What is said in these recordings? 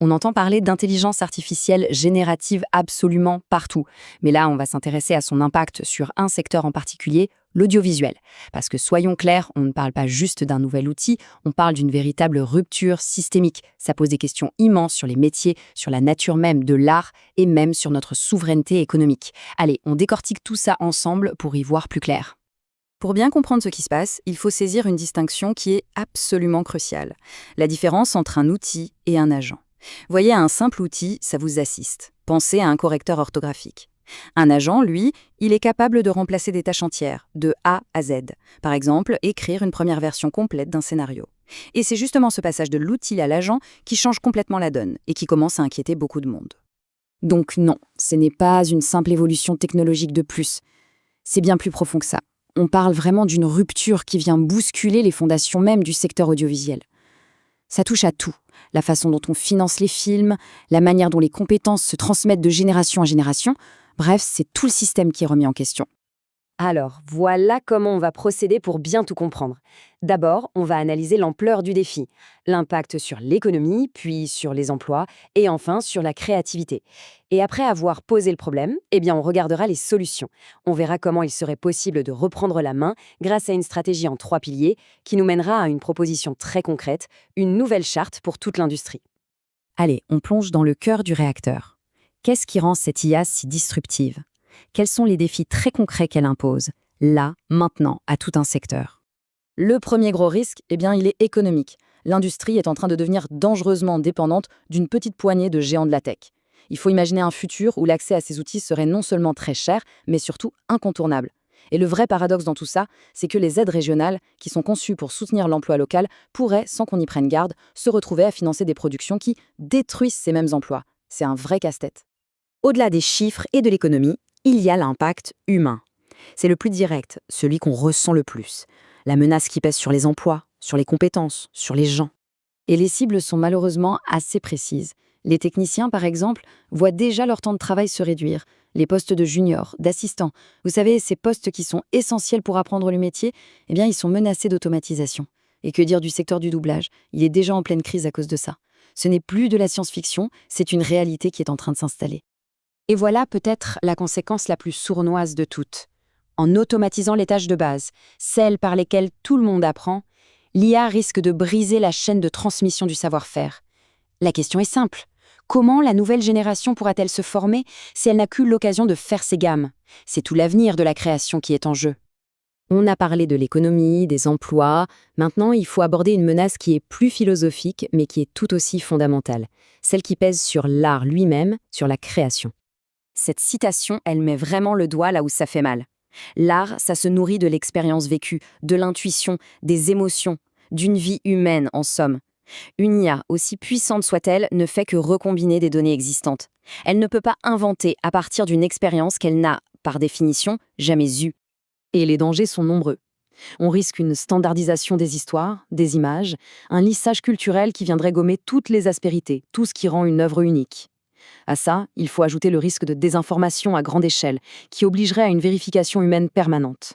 On entend parler d'intelligence artificielle générative absolument partout. Mais là, on va s'intéresser à son impact sur un secteur en particulier, l'audiovisuel. Parce que soyons clairs, on ne parle pas juste d'un nouvel outil, on parle d'une véritable rupture systémique. Ça pose des questions immenses sur les métiers, sur la nature même de l'art et même sur notre souveraineté économique. Allez, on décortique tout ça ensemble pour y voir plus clair. Pour bien comprendre ce qui se passe, il faut saisir une distinction qui est absolument cruciale. La différence entre un outil et un agent. Voyez, un simple outil, ça vous assiste. Pensez à un correcteur orthographique. Un agent, lui, il est capable de remplacer des tâches entières, de A à Z. Par exemple, écrire une première version complète d'un scénario. Et c'est justement ce passage de l'outil à l'agent qui change complètement la donne et qui commence à inquiéter beaucoup de monde. Donc non, ce n'est pas une simple évolution technologique de plus. C'est bien plus profond que ça. On parle vraiment d'une rupture qui vient bousculer les fondations même du secteur audiovisuel. Ça touche à tout. La façon dont on finance les films, la manière dont les compétences se transmettent de génération en génération. Bref, c'est tout le système qui est remis en question. Alors, voilà comment on va procéder pour bien tout comprendre. D'abord, on va analyser l'ampleur du défi, l'impact sur l'économie, puis sur les emplois, et enfin sur la créativité. Et après avoir posé le problème, on regardera les solutions. On verra comment il serait possible de reprendre la main grâce à une stratégie en 3 piliers qui nous mènera à une proposition très concrète, une nouvelle charte pour toute l'industrie. Allez, on plonge dans le cœur du réacteur. Qu'est-ce qui rend cette IA si disruptive ? Quels sont les défis très concrets qu'elle impose, là, maintenant, à tout un secteur ? Le premier gros risque, il est économique. L'industrie est en train de devenir dangereusement dépendante d'une petite poignée de géants de la tech. Il faut imaginer un futur où l'accès à ces outils serait non seulement très cher, mais surtout incontournable. Et le vrai paradoxe dans tout ça, c'est que les aides régionales, qui sont conçues pour soutenir l'emploi local, pourraient, sans qu'on y prenne garde, se retrouver à financer des productions qui détruisent ces mêmes emplois. C'est un vrai casse-tête. Au-delà des chiffres et de l'économie, il y a l'impact humain. C'est le plus direct, celui qu'on ressent le plus. La menace qui pèse sur les emplois, sur les compétences, sur les gens. Et les cibles sont malheureusement assez précises. Les techniciens, par exemple, voient déjà leur temps de travail se réduire. Les postes de juniors, d'assistants. Vous savez, ces postes qui sont essentiels pour apprendre le métier, ils sont menacés d'automatisation. Et que dire du secteur du doublage ? Il est déjà en pleine crise à cause de ça. Ce n'est plus de la science-fiction, c'est une réalité qui est en train de s'installer. Et voilà peut-être la conséquence la plus sournoise de toutes. En automatisant les tâches de base, celles par lesquelles tout le monde apprend, l'IA risque de briser la chaîne de transmission du savoir-faire. La question est simple. Comment la nouvelle génération pourra-t-elle se former si elle n'a qu'eu l'occasion de faire ses gammes ? C'est tout l'avenir de la création qui est en jeu. On a parlé de l'économie, des emplois. Maintenant, il faut aborder une menace qui est plus philosophique, mais qui est tout aussi fondamentale. Celle qui pèse sur l'art lui-même, sur la création. Cette citation, elle met vraiment le doigt là où ça fait mal. L'art, ça se nourrit de l'expérience vécue, de l'intuition, des émotions, d'une vie humaine en somme. Une IA, aussi puissante soit-elle, ne fait que recombiner des données existantes. Elle ne peut pas inventer à partir d'une expérience qu'elle n'a, par définition, jamais eue. Et les dangers sont nombreux. On risque une standardisation des histoires, des images, un lissage culturel qui viendrait gommer toutes les aspérités, tout ce qui rend une œuvre unique. À ça, il faut ajouter le risque de désinformation à grande échelle, qui obligerait à une vérification humaine permanente.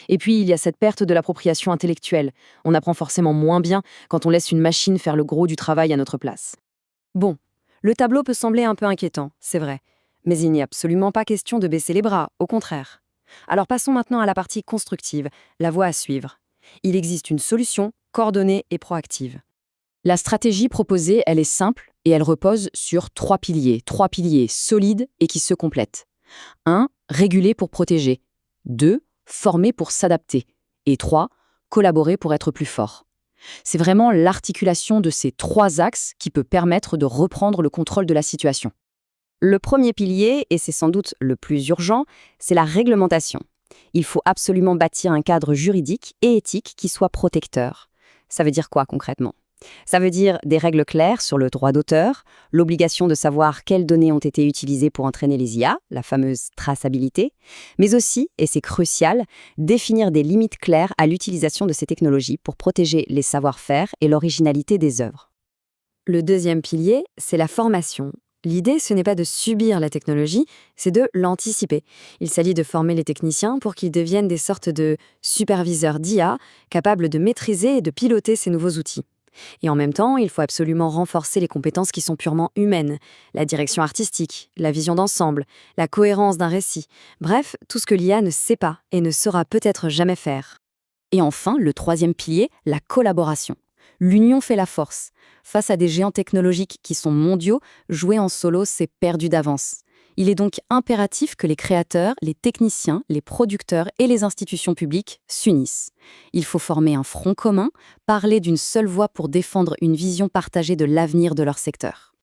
Et puis, il y a cette perte de l'appropriation intellectuelle. On apprend forcément moins bien quand on laisse une machine faire le gros du travail à notre place. Bon, le tableau peut sembler un peu inquiétant, c'est vrai. Mais il n'est absolument pas question de baisser les bras, au contraire. Alors passons maintenant à la partie constructive, la voie à suivre. Il existe une solution coordonnée et proactive. La stratégie proposée, elle est simple et elle repose sur 3 piliers solides et qui se complètent. 1. Réguler pour protéger. 2. Former pour s'adapter. Et 3. Collaborer pour être plus fort. C'est vraiment l'articulation de ces 3 axes qui peut permettre de reprendre le contrôle de la situation. Le premier pilier, et c'est sans doute le plus urgent, c'est la réglementation. Il faut absolument bâtir un cadre juridique et éthique qui soit protecteur. Ça veut dire quoi concrètement ? Ça veut dire des règles claires sur le droit d'auteur, l'obligation de savoir quelles données ont été utilisées pour entraîner les IA, la fameuse traçabilité, mais aussi, et c'est crucial, définir des limites claires à l'utilisation de ces technologies pour protéger les savoir-faire et l'originalité des œuvres. Le deuxième pilier, c'est la formation. L'idée, ce n'est pas de subir la technologie, c'est de l'anticiper. Il s'agit de former les techniciens pour qu'ils deviennent des sortes de superviseurs d'IA, capables de maîtriser et de piloter ces nouveaux outils. Et en même temps, il faut absolument renforcer les compétences qui sont purement humaines, la direction artistique, la vision d'ensemble, la cohérence d'un récit, bref, tout ce que l'IA ne sait pas et ne saura peut-être jamais faire. Et enfin, le troisième pilier, la collaboration. L'union fait la force. Face à des géants technologiques qui sont mondiaux, jouer en solo, c'est perdu d'avance. Il est donc impératif que les créateurs, les techniciens, les producteurs et les institutions publiques s'unissent. Il faut former un front commun, parler d'une seule voix pour défendre une vision partagée de l'avenir de leur secteur.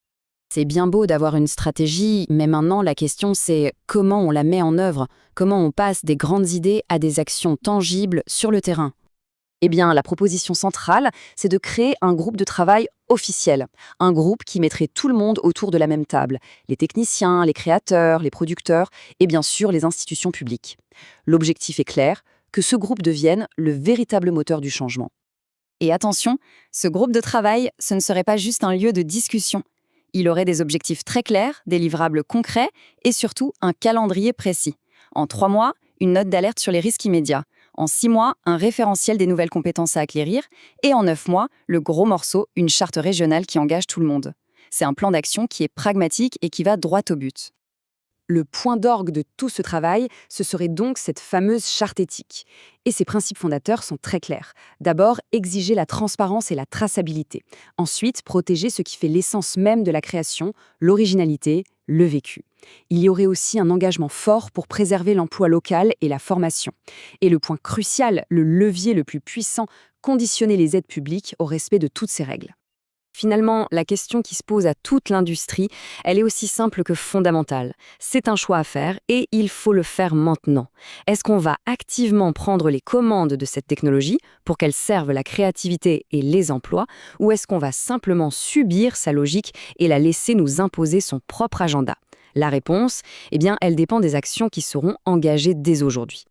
C'est bien beau d'avoir une stratégie, mais maintenant la question c'est comment on la met en œuvre, comment on passe des grandes idées à des actions tangibles sur le terrain. Eh bien, la proposition centrale, c'est de créer un groupe de travail officiel, un groupe qui mettrait tout le monde autour de la même table, les techniciens, les créateurs, les producteurs et bien sûr les institutions publiques. L'objectif est clair, que ce groupe devienne le véritable moteur du changement. Et attention, ce groupe de travail, ce ne serait pas juste un lieu de discussion. Il aurait des objectifs très clairs, des livrables concrets et surtout un calendrier précis. En 3 mois, une note d'alerte sur les risques immédiats. En 6 mois, un référentiel des nouvelles compétences à acquérir. Et en 9 mois, le gros morceau, une charte régionale qui engage tout le monde. C'est un plan d'action qui est pragmatique et qui va droit au but. Le point d'orgue de tout ce travail, ce serait donc cette fameuse charte éthique. Et ses principes fondateurs sont très clairs. D'abord, exiger la transparence et la traçabilité. Ensuite, protéger ce qui fait l'essence même de la création, l'originalité, le vécu. Il y aurait aussi un engagement fort pour préserver l'emploi local et la formation. Et le point crucial, le levier le plus puissant, conditionner les aides publiques au respect de toutes ces règles. Finalement, la question qui se pose à toute l'industrie, elle est aussi simple que fondamentale. C'est un choix à faire et il faut le faire maintenant. Est-ce qu'on va activement prendre les commandes de cette technologie pour qu'elle serve la créativité et les emplois, ou est-ce qu'on va simplement subir sa logique et la laisser nous imposer son propre agenda ? La réponse, eh bien, elle dépend des actions qui seront engagées dès aujourd'hui.